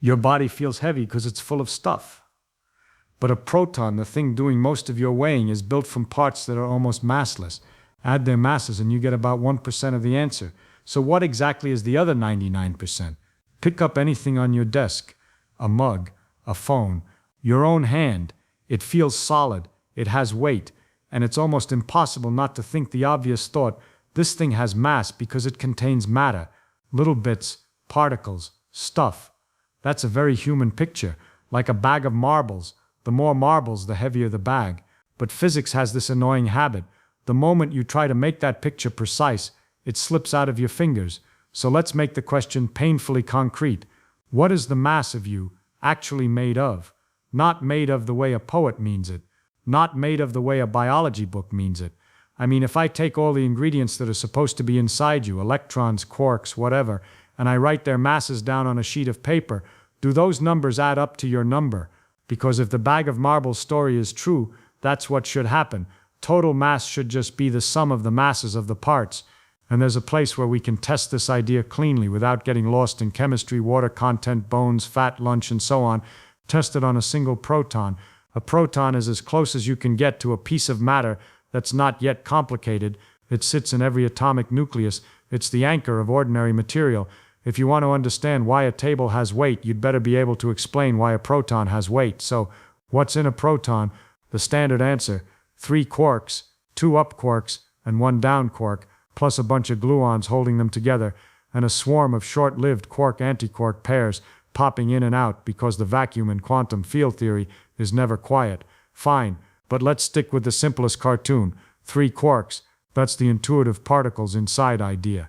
Your body feels heavy because it's full of stuff. But a proton, the thing doing most of your weighing, is built from parts that are almost massless. Add their masses and you get about 1% of the answer. So what exactly is the other 99%? Pick up anything on your desk. A mug, a phone, your own hand. It feels solid, it has weight, and it's almost impossible not to think the obvious thought, this thing has mass because it contains matter, little bits, particles, stuff. That's a very human picture, like a bag of marbles. The more marbles, the heavier the bag. But physics has this annoying habit. The moment you try to make that picture precise, it slips out of your fingers. So let's make the question painfully concrete. What is the mass of you actually made of? Not made of the way a poet means it. Not made of the way a biology book means it. I mean, if I take all the ingredients that are supposed to be inside you, electrons, quarks, whatever, and I write their masses down on a sheet of paper, do those numbers add up to your number? Because if the bag of marbles story is true, that's what should happen. Total mass should just be the sum of the masses of the parts. And there's a place where we can test this idea cleanly without getting lost in chemistry, water content, bones, fat, lunch, and so on. Test it on a single proton. A proton is as close as you can get to a piece of matter that's not yet complicated. It sits in every atomic nucleus. It's the anchor of ordinary material. If you want to understand why a table has weight, you'd better be able to explain why a proton has weight. So, what's in a proton? The standard answer: 3 quarks, 2 up quarks, and 1 down quark, plus a bunch of gluons holding them together, and a swarm of short-lived quark-antiquark pairs popping in and out because the vacuum in quantum field theory is never quiet. Fine, but let's stick with the simplest cartoon. 3 quarks, that's the intuitive particles inside idea.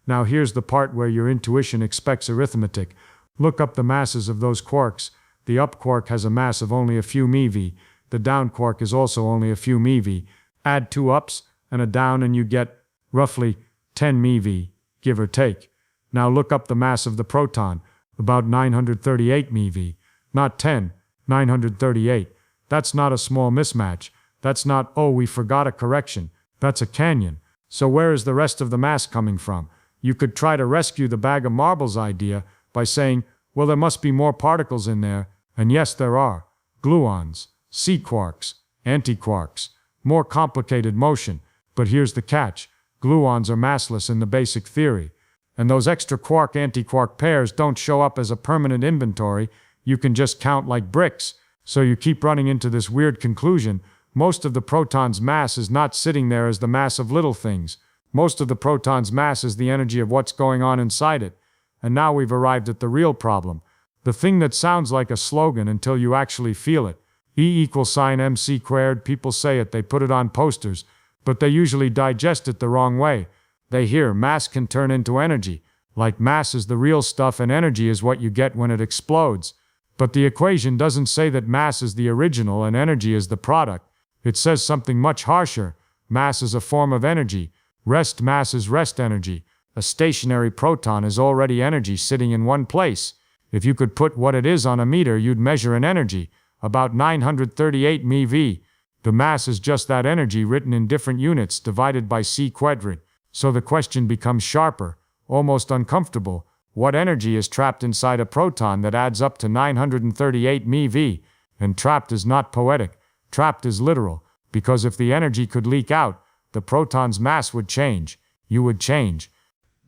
Now here's the part where your intuition expects arithmetic. Look up the masses of those quarks. The up quark has a mass of only a few MeV. The down quark is also only a few MeV. Add 2 ups and a down and you get roughly 10 MeV, give or take. Now look up the mass of the proton, about 938 MeV. Not 10, 938. That's not a small mismatch. That's not, oh, we forgot a correction. That's a canyon. So where is the rest of the mass coming from? You could try to rescue the bag of marbles idea by saying, well, there must be more particles in there, and yes, there are. Gluons, C-quarks, antiquarks, more complicated motion. But here's the catch. Gluons are massless in the basic theory. And those extra quark-antiquark pairs don't show up as a permanent inventory. You can just count like bricks. So you keep running into this weird conclusion. Most of the proton's mass is not sitting there as the mass of little things. Most of the proton's mass is the energy of what's going on inside it. And now we've arrived at the real problem. The thing that sounds like a slogan until you actually feel it. E=mc², people say it, they put it on posters, but they usually digest it the wrong way. They hear mass can turn into energy, like mass is the real stuff and energy is what you get when it explodes. But the equation doesn't say that mass is the original and energy is the product. It says something much harsher. Mass is a form of energy. Rest mass is rest energy. A stationary proton is already energy sitting in one place. If you could put what it is on a meter, you'd measure an energy, about 938 MeV. The mass is just that energy written in different units divided by C². So the question becomes sharper, almost uncomfortable. What energy is trapped inside a proton that adds up to 938 MeV? And trapped is not poetic. Trapped is literal, because if the energy could leak out, the proton's mass would change. You would change.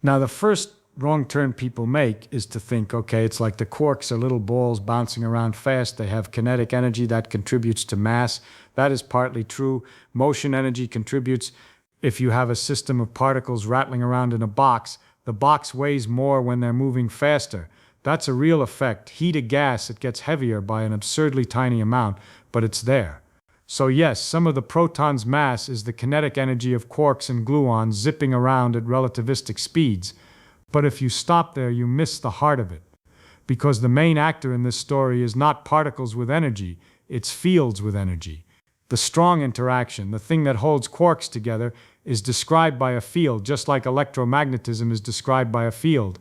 Now the first wrong turn people make is to think, okay, it's like the quarks are little balls bouncing around fast. They have kinetic energy that contributes to mass. That is partly true. Motion energy contributes. If you have a system of particles rattling around in a box, the box weighs more when they're moving faster. That's a real effect. Heat a gas, it gets heavier by an absurdly tiny amount, but it's there. So yes, some of the proton's mass is the kinetic energy of quarks and gluons zipping around at relativistic speeds. But if you stop there, you miss the heart of it. Because the main actor in this story is not particles with energy, it's fields with energy. The strong interaction, the thing that holds quarks together, is described by a field, just like electromagnetism is described by a field.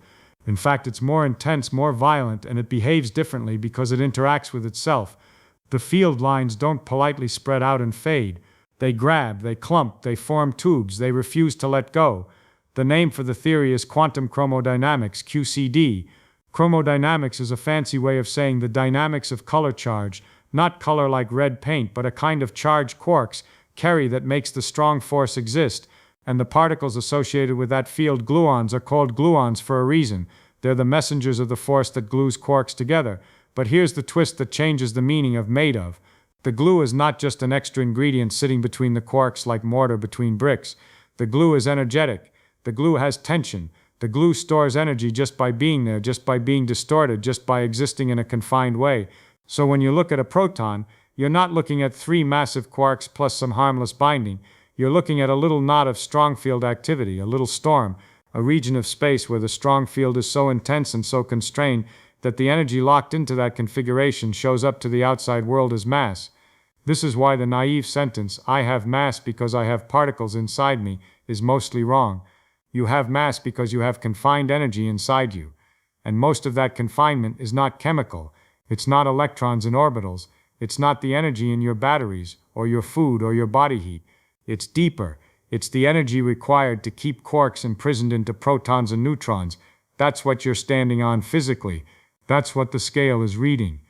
In fact, it's more intense, more violent, and it behaves differently because it interacts with itself. The field lines don't politely spread out and fade. They grab, they clump, they form tubes, they refuse to let go. The name for the theory is quantum chromodynamics, QCD. Chromodynamics is a fancy way of saying the dynamics of color charge, not color like red paint, but a kind of charge quarks carry that makes the strong force exist, and the particles associated with that field, gluons, are called gluons for a reason. They're the messengers of the force that glues quarks together. But here's the twist that changes the meaning of made of. The glue is not just an extra ingredient sitting between the quarks like mortar between bricks. The glue is energetic. The glue has tension. The glue stores energy just by being there, just by being distorted, just by existing in a confined way. So when you look at a proton, you're not looking at three massive quarks plus some harmless binding. You're looking at a little knot of strong field activity, a little storm, a region of space where the strong field is so intense and so constrained that the energy locked into that configuration shows up to the outside world as mass. This is why the naive sentence, "I have mass because I have particles inside me," is mostly wrong. You have mass because you have confined energy inside you. And most of that confinement is not chemical. It's not electrons in orbitals. It's not the energy in your batteries, or your food, or your body heat. It's deeper. It's the energy required to keep quarks imprisoned into protons and neutrons. That's what you're standing on physically. That's what the scale is reading.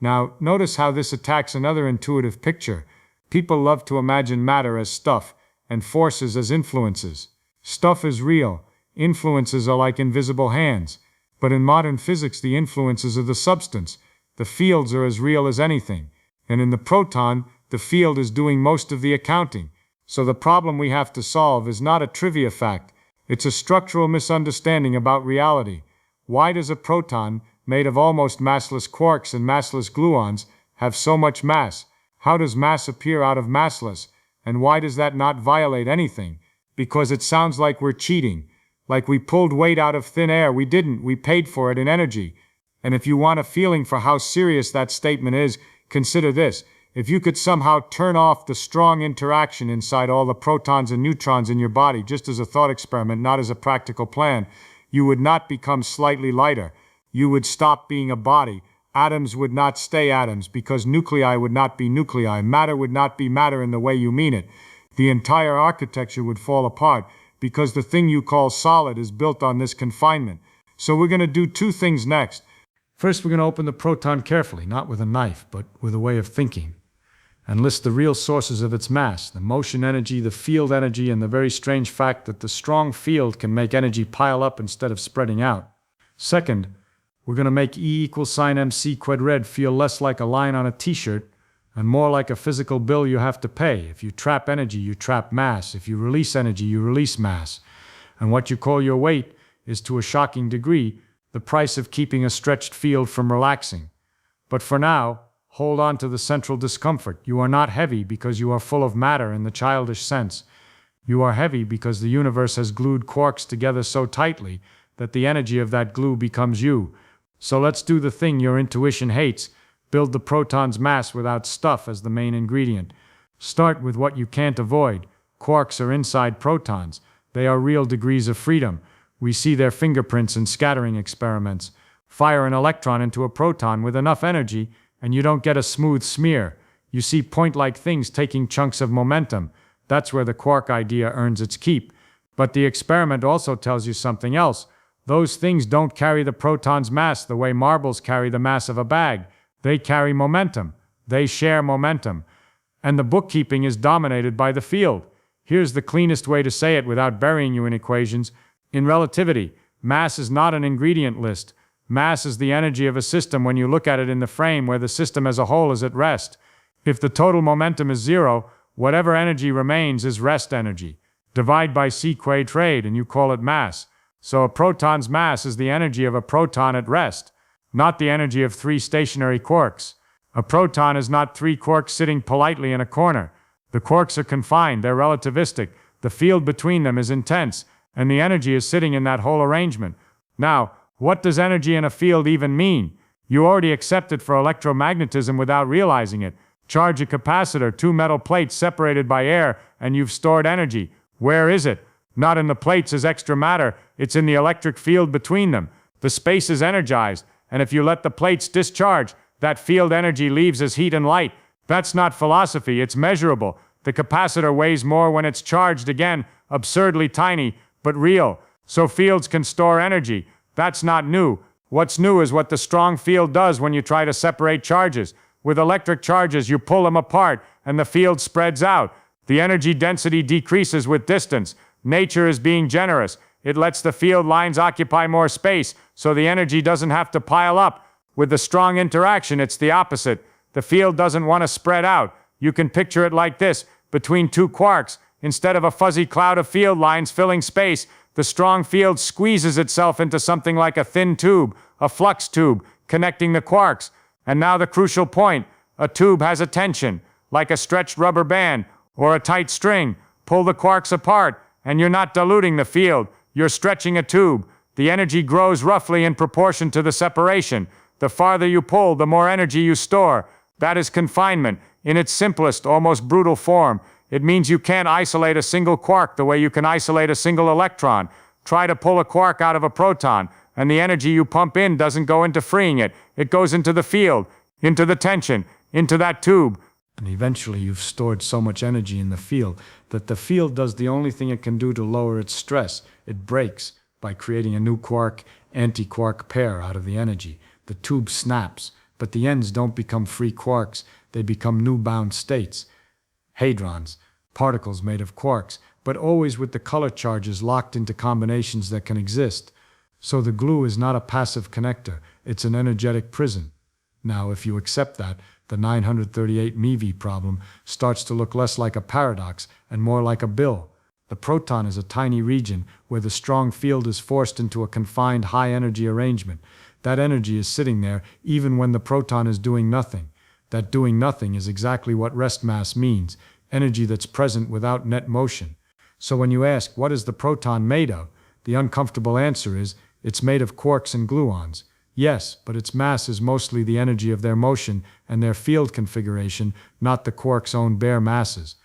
Now, notice how this attacks another intuitive picture. People love to imagine matter as stuff, and forces as influences. Stuff is real. Influences are like invisible hands. But in modern physics, the influences are the substance. The fields are as real as anything. And in the proton, the field is doing most of the accounting. So the problem we have to solve is not a trivia fact. It's a structural misunderstanding about reality. Why does a proton, made of almost massless quarks and massless gluons, have so much mass? How does mass appear out of massless? And why does that not violate anything? Because it sounds like we're cheating. Like we pulled weight out of thin air. We didn't. We paid for it in energy. And if you want a feeling for how serious that statement is, consider this. If you could somehow turn off the strong interaction inside all the protons and neutrons in your body, just as a thought experiment, not as a practical plan, you would not become slightly lighter. You would stop being a body. Atoms would not stay atoms because nuclei would not be nuclei. Matter would not be matter in the way you mean it. The entire architecture would fall apart because the thing you call solid is built on this confinement. So we're going to do two things next. First, we're going to open the proton carefully, not with a knife, but with a way of thinking, and list the real sources of its mass, the motion energy, the field energy, and the very strange fact that the strong field can make energy pile up instead of spreading out. Second, we're going to make E=mc²² feel less like a line on a t-shirt and more like a physical bill you have to pay. If you trap energy, you trap mass. If you release energy, you release mass. And what you call your weight is, to a shocking degree, the price of keeping a stretched field from relaxing. But for now, hold on to the central discomfort. You are not heavy because you are full of matter in the childish sense. You are heavy because the universe has glued quarks together so tightly that the energy of that glue becomes you. So let's do the thing your intuition hates. Build the proton's mass without stuff as the main ingredient. Start with what you can't avoid. Quarks are inside protons. They are real degrees of freedom. We see their fingerprints in scattering experiments. Fire an electron into a proton with enough energy, and you don't get a smooth smear. You see point-like things taking chunks of momentum. That's where the quark idea earns its keep. But the experiment also tells you something else. Those things don't carry the proton's mass the way marbles carry the mass of a bag. They carry momentum. They share momentum. And the bookkeeping is dominated by the field. Here's the cleanest way to say it without burying you in equations. In relativity, mass is not an ingredient list. Mass is the energy of a system when you look at it in the frame where the system as a whole is at rest. If the total momentum is zero, whatever energy remains is rest energy. Divide by c² and you call it mass. So a proton's mass is the energy of a proton at rest, not the energy of three stationary quarks. A proton is not three quarks sitting politely in a corner. The quarks are confined, they're relativistic, the field between them is intense, and the energy is sitting in that whole arrangement. Now, what does energy in a field even mean? You already accept it for electromagnetism without realizing it. Charge a capacitor, two metal plates separated by air, and you've stored energy. Where is it? Not in the plates as extra matter, it's in the electric field between them. The space is energized, and if you let the plates discharge, that field energy leaves as heat and light. That's not philosophy, it's measurable. The capacitor weighs more when it's charged again, absurdly tiny, but real. So fields can store energy. That's not new. What's new is what the strong field does when you try to separate charges. With electric charges, you pull them apart, and the field spreads out. The energy density decreases with distance. Nature is being generous. It lets the field lines occupy more space, so the energy doesn't have to pile up. With the strong interaction, it's the opposite. The field doesn't want to spread out. You can picture it like this. Between two quarks, instead of a fuzzy cloud of field lines filling space, the strong field squeezes itself into something like a thin tube, a flux tube, connecting the quarks. And now the crucial point. A tube has a tension, like a stretched rubber band or a tight string. Pull the quarks apart, and you're not diluting the field. You're stretching a tube. The energy grows roughly in proportion to the separation. The farther you pull, the more energy you store. That is confinement, in its simplest, almost brutal form. It means you can't isolate a single quark the way you can isolate a single electron. Try to pull a quark out of a proton, and the energy you pump in doesn't go into freeing it. It goes into the field, into the tension, into that tube. And eventually you've stored so much energy in the field that the field does the only thing it can do to lower its stress. It breaks by creating a new quark-anti-quark pair out of the energy. The tube snaps, but the ends don't become free quarks. They become new bound states. Hadrons, particles made of quarks, but always with the color charges locked into combinations that can exist. So the glue is not a passive connector, it's an energetic prison. Now, if you accept that, the 938 MeV problem starts to look less like a paradox and more like a bill. The proton is a tiny region where the strong field is forced into a confined high-energy arrangement. That energy is sitting there even when the proton is doing nothing. That doing nothing is exactly what rest mass means, energy that's present without net motion. So when you ask, what is the proton made of? The uncomfortable answer is, it's made of quarks and gluons. Yes, but its mass is mostly the energy of their motion and their field configuration, not the quark's own bare masses.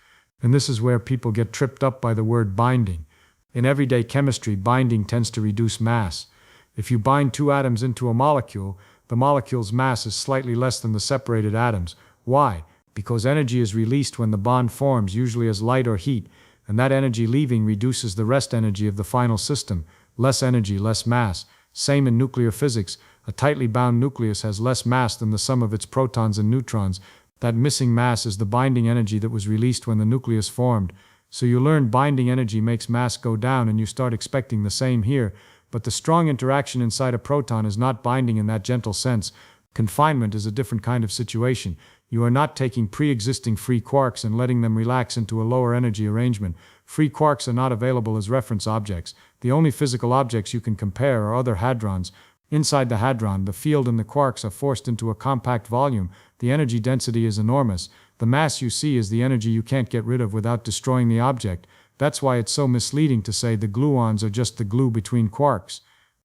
And this is where people get tripped up by the word binding. In everyday chemistry, binding tends to reduce mass. If you bind two atoms into a molecule, the molecule's mass is slightly less than the separated atoms. Why? Because energy is released when the bond forms, usually as light or heat, and that energy leaving reduces the rest energy of the final system. Less energy, less mass. Same in nuclear physics. A tightly bound nucleus has less mass than the sum of its protons and neutrons. That missing mass is the binding energy that was released when the nucleus formed. So you learn binding energy makes mass go down, and you start expecting the same here. But the strong interaction inside a proton is not binding in that gentle sense. Confinement is a different kind of situation. You are not taking pre-existing free quarks and letting them relax into a lower energy arrangement. Free quarks are not available as reference objects. The only physical objects you can compare are other hadrons. Inside the hadron, the field and the quarks are forced into a compact volume. The energy density is enormous. The mass you see is the energy you can't get rid of without destroying the object. That's why it's so misleading to say the gluons are just the glue between quarks.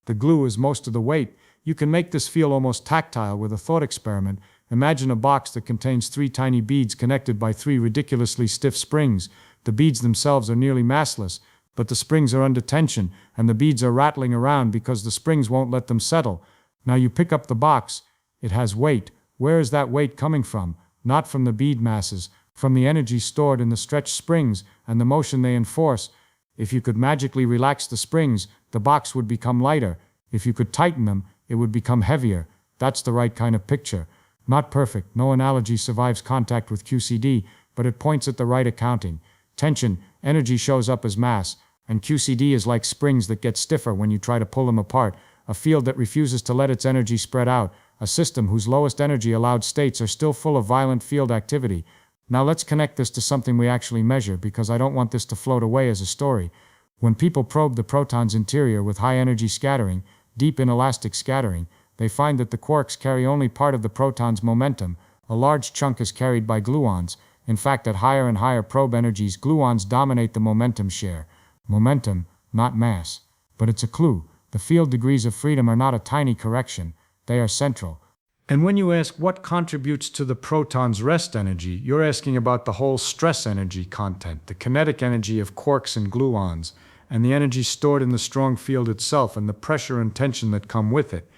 The glue is most of the weight. You can make this feel almost tactile with a thought experiment. Imagine a box that contains 3 tiny beads connected by 3 ridiculously stiff springs. The beads themselves are nearly massless, but the springs are under tension, and the beads are rattling around because the springs won't let them settle. Now you pick up the box. It has weight. Where is that weight coming from? Not from the bead masses, from the energy stored in the stretched springs and the motion they enforce. If you could magically relax the springs, the box would become lighter. If you could tighten them, it would become heavier. That's the right kind of picture. Not perfect, no analogy survives contact with QCD, but it points at the right accounting. Tension, energy shows up as mass, and QCD is like springs that get stiffer when you try to pull them apart, a field that refuses to let its energy spread out, a system whose lowest energy allowed states are still full of violent field activity. Now let's connect this to something we actually measure, because I don't want this to float away as a story. When people probe the proton's interior with high-energy scattering, deep inelastic scattering, they find that the quarks carry only part of the proton's momentum. A large chunk is carried by gluons. In fact, at higher and higher probe energies, gluons dominate the momentum share. Momentum, not mass. But it's a clue. The field degrees of freedom are not a tiny correction. They are central. And when you ask what contributes to the proton's rest energy, you're asking about the whole stress energy content, the kinetic energy of quarks and gluons, and the energy stored in the strong field itself, and the pressure and tension that come with it.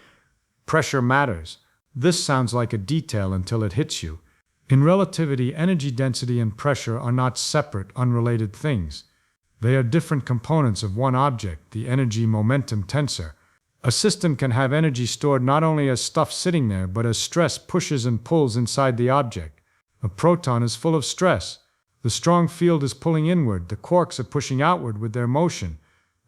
Pressure matters. This sounds like a detail until it hits you. In relativity, energy density and pressure are not separate, unrelated things. They are different components of one object, the energy-momentum tensor. A system can have energy stored not only as stuff sitting there, but as stress pushes and pulls inside the object. A proton is full of stress. The strong field is pulling inward, the quarks are pushing outward with their motion,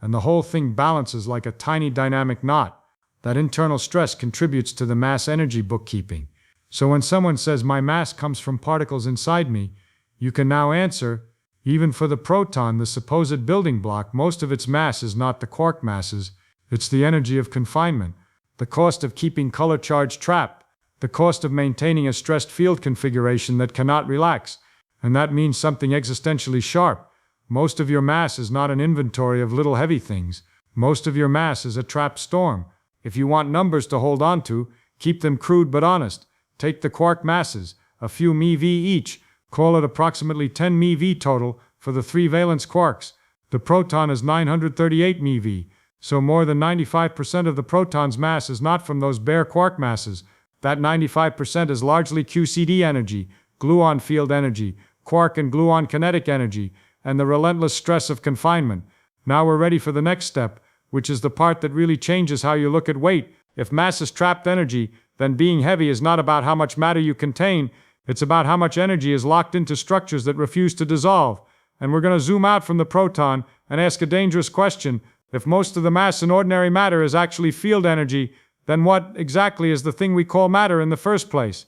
and the whole thing balances like a tiny dynamic knot. That internal stress contributes to the mass energy bookkeeping. So when someone says my mass comes from particles inside me, you can now answer, even for the proton, the supposed building block, most of its mass is not the quark masses, it's the energy of confinement, the cost of keeping color charge trapped, the cost of maintaining a stressed field configuration that cannot relax, and that means something existentially sharp. Most of your mass is not an inventory of little heavy things. Most of your mass is a trapped storm. If you want numbers to hold on to, keep them crude but honest. Take the quark masses, a few MeV each, call it approximately 10 MeV total for the 3 valence quarks. The proton is 938 MeV, so more than 95% of the proton's mass is not from those bare quark masses. That 95% is largely QCD energy, gluon field energy, quark and gluon kinetic energy, and the relentless stress of confinement. Now we're ready for the next step, which is the part that really changes how you look at weight. If mass is trapped energy, then being heavy is not about how much matter you contain, it's about how much energy is locked into structures that refuse to dissolve. And we're going to zoom out from the proton and ask a dangerous question. If most of the mass in ordinary matter is actually field energy, then what exactly is the thing we call matter in the first place?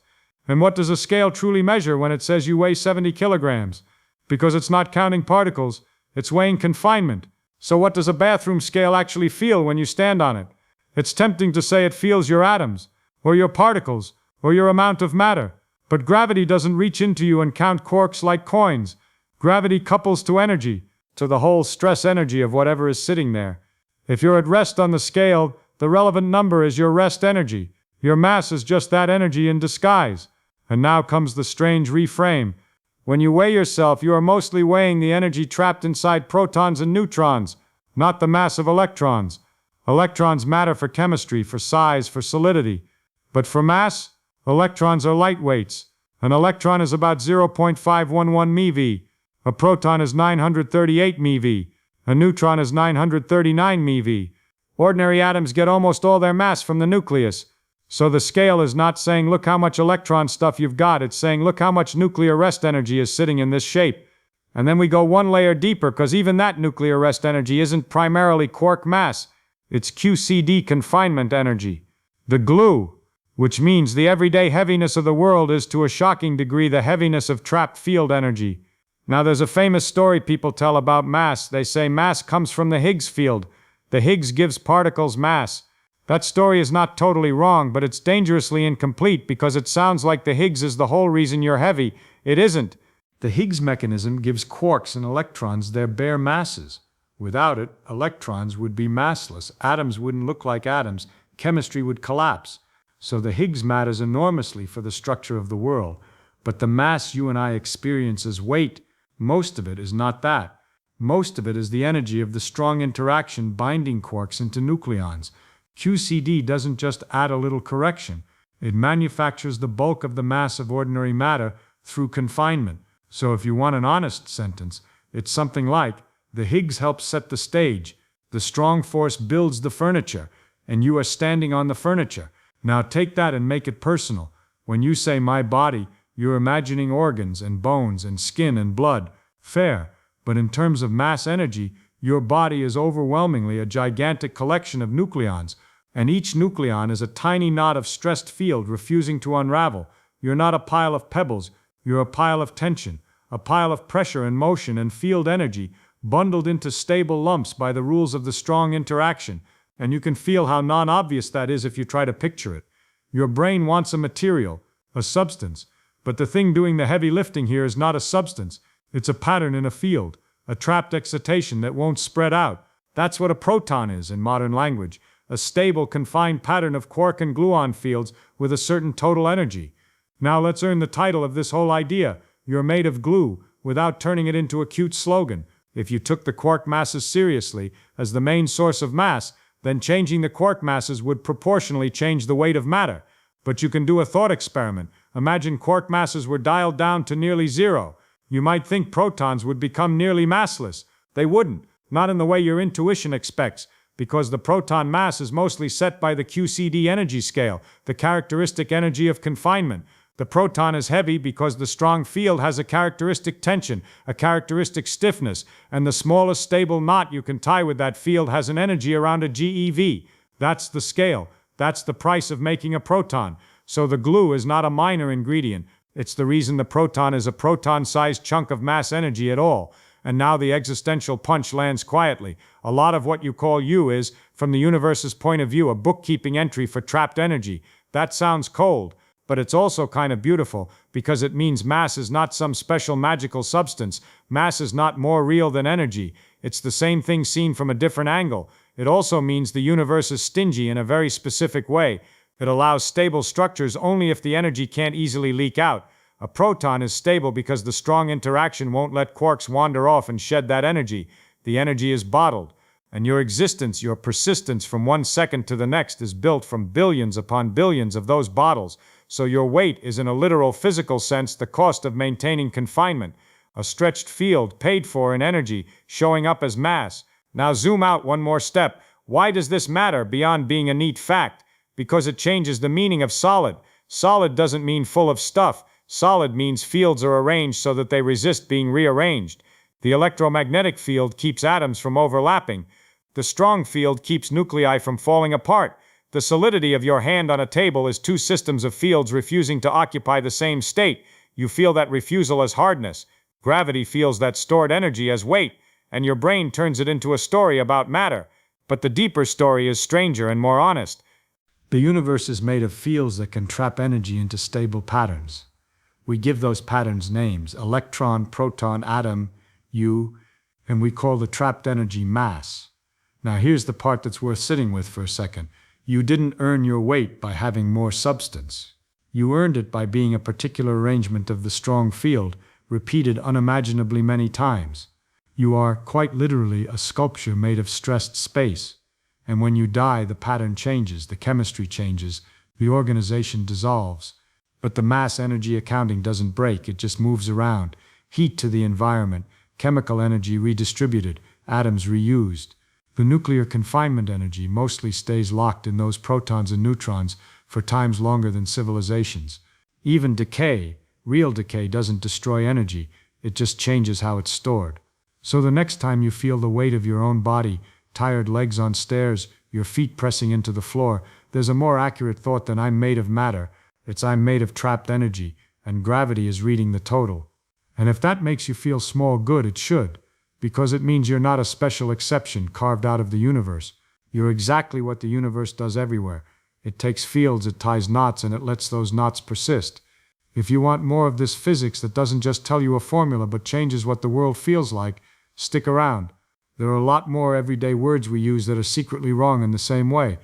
And what does a scale truly measure when it says you weigh 70 kilograms? Because it's not counting particles, it's weighing confinement. So what does a bathroom scale actually feel when you stand on it? It's tempting to say it feels your atoms, or your particles, or your amount of matter. But gravity doesn't reach into you and count quarks like coins. Gravity couples to energy, to the whole stress energy of whatever is sitting there. If you're at rest on the scale, the relevant number is your rest energy. Your mass is just that energy in disguise. And now comes the strange reframe. When you weigh yourself, you are mostly weighing the energy trapped inside protons and neutrons, not the mass of electrons. Electrons matter for chemistry, for size, for solidity. But for mass, electrons are lightweights. An electron is about 0.511 MeV. A proton is 938 MeV. A neutron is 939 MeV. Ordinary atoms get almost all their mass from the nucleus. So the scale is not saying look how much electron stuff you've got, it's saying look how much nuclear rest energy is sitting in this shape. And then we go one layer deeper, because even that nuclear rest energy isn't primarily quark mass. It's QCD confinement energy. The glue, which means the everyday heaviness of the world, is to a shocking degree the heaviness of trapped field energy. Now there's a famous story people tell about mass. They say mass comes from the Higgs field. The Higgs gives particles mass. That story is not totally wrong, but it's dangerously incomplete because it sounds like the Higgs is the whole reason you're heavy. It isn't. The Higgs mechanism gives quarks and electrons their bare masses. Without it, electrons would be massless, atoms wouldn't look like atoms, chemistry would collapse. So the Higgs matters enormously for the structure of the world. But the mass you and I experience as weight, most of it is not that. Most of it is the energy of the strong interaction binding quarks into nucleons. QCD doesn't just add a little correction. It manufactures the bulk of the mass of ordinary matter through confinement. So if you want an honest sentence, it's something like, the Higgs helps set the stage, the strong force builds the furniture, and you are standing on the furniture. Now take that and make it personal. When you say my body, you're imagining organs and bones and skin and blood. Fair. But in terms of mass energy, your body is overwhelmingly a gigantic collection of nucleons, and each nucleon is a tiny knot of stressed field refusing to unravel. You're not a pile of pebbles, you're a pile of tension, a pile of pressure and motion and field energy, bundled into stable lumps by the rules of the strong interaction, and you can feel how non-obvious that is if you try to picture it. Your brain wants a material, a substance, but the thing doing the heavy lifting here is not a substance, it's a pattern in a field, a trapped excitation that won't spread out. That's what a proton is in modern language, a stable, confined pattern of quark and gluon fields with a certain total energy. Now let's earn the title of this whole idea, you're made of glue, without turning it into a cute slogan. If you took the quark masses seriously as the main source of mass, then changing the quark masses would proportionally change the weight of matter. But you can do a thought experiment. Imagine quark masses were dialed down to nearly zero. You might think protons would become nearly massless. They wouldn't, not in the way your intuition expects, because the proton mass is mostly set by the QCD energy scale, the characteristic energy of confinement. The proton is heavy because the strong field has a characteristic tension, a characteristic stiffness, and the smallest stable knot you can tie with that field has an energy around a GeV. That's the scale. That's the price of making a proton. So the glue is not a minor ingredient. It's the reason the proton is a proton-sized chunk of mass energy at all. And now the existential punch lands quietly. A lot of what you call U is, from the universe's point of view, a bookkeeping entry for trapped energy. That sounds cold, but it's also kind of beautiful, because it means mass is not some special magical substance. Mass is not more real than energy. It's the same thing seen from a different angle. It also means the universe is stingy in a very specific way. It allows stable structures only if the energy can't easily leak out. A proton is stable because the strong interaction won't let quarks wander off and shed that energy. The energy is bottled. And your existence, your persistence from one second to the next is built from billions upon billions of those bottles. So your weight is in a literal physical sense the cost of maintaining confinement. A stretched field paid for in energy, showing up as mass. Now zoom out one more step. Why does this matter beyond being a neat fact? Because it changes the meaning of solid. Solid doesn't mean full of stuff. Solid means fields are arranged so that they resist being rearranged. The electromagnetic field keeps atoms from overlapping. The strong field keeps nuclei from falling apart. The solidity of your hand on a table is two systems of fields refusing to occupy the same state. You feel that refusal as hardness. Gravity feels that stored energy as weight, and your brain turns it into a story about matter. But the deeper story is stranger and more honest. The universe is made of fields that can trap energy into stable patterns. We give those patterns names: electron, proton, atom, U, and we call the trapped energy mass. Now here's the part that's worth sitting with for a second. You didn't earn your weight by having more substance. You earned it by being a particular arrangement of the strong field, repeated unimaginably many times. You are, quite literally, a sculpture made of stressed space. And when you die, the pattern changes, the chemistry changes, the organization dissolves. But the mass energy accounting doesn't break, it just moves around. Heat to the environment, chemical energy redistributed, atoms reused. The nuclear confinement energy mostly stays locked in those protons and neutrons for times longer than civilizations. Even decay, real decay, doesn't destroy energy, it just changes how it's stored. So the next time you feel the weight of your own body, tired legs on stairs, your feet pressing into the floor, there's a more accurate thought than I'm made of matter. It's I'm made of trapped energy, and gravity is reading the total. And if that makes you feel small, good, it should, because it means you're not a special exception carved out of the universe. You're exactly what the universe does everywhere. It takes fields, it ties knots, and it lets those knots persist. If you want more of this physics that doesn't just tell you a formula but changes what the world feels like, stick around. There are a lot more everyday words we use that are secretly wrong in the same way.